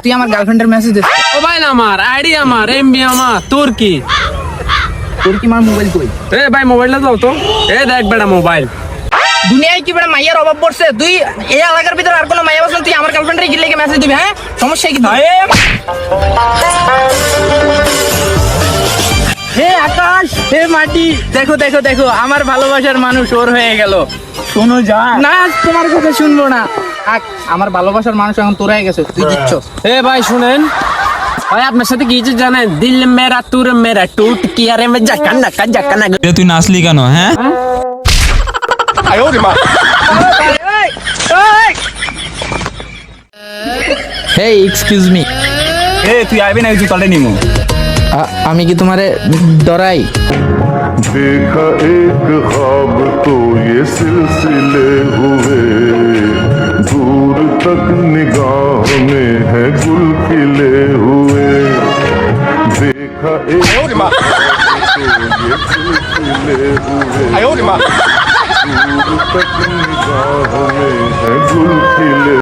তুই আমার গার্লফ্রেন্ডের মেসেজ দিস। মোবাইল আমার, আইডি আমার, এমবি আমার, তোর কি? তোর কি আমার মোবাইল কই? এ ভাই মোবাইলটা দাও তো। এ দেখ বেটা মোবাইল। দুনিয়ায় কি বেটা মাইয়ার অভাব পড়ছে? তুই এই এলাকার ভিতরে আর কোনো মাইয়া বসন, তুই আমার গার্লফ্রেন্ডের কি লেগে মেসেজ দিবি? হ্যাঁ, সমস্যা কি? হে আকাশ, হে মাটি, দেখো দেখো দেখো, আমার ভালোবাসার মানুষ ওর হয়ে গেল। শোনো যা না, তোমার কথা শুনবো না। আমার ভালোবাসার মানুষ এখন তোর হয়ে গেছে, তুই দিচ্ছ। এ ভাই শুনেন, ভাই আপনার সাথে কি যে জানেন, দিল মেরা তুর মেরা টুট কি আরে মে জাকানা কা জাকানা। তুই নাচলি কেন? হ্যাঁ, হে এক্সকিউজ মি, এ তুই আইবি না, জুতাটা নিমু। আমি কি তোমারে ডরাই? देखा एक ख्वाब तो ये सिलसिले हुए, दूर तक निगाह में है गुल खिले हुए। देखा एक ख्वाब तो ये सिलसिले हुए, दूर तक निगाह में है गुल खिले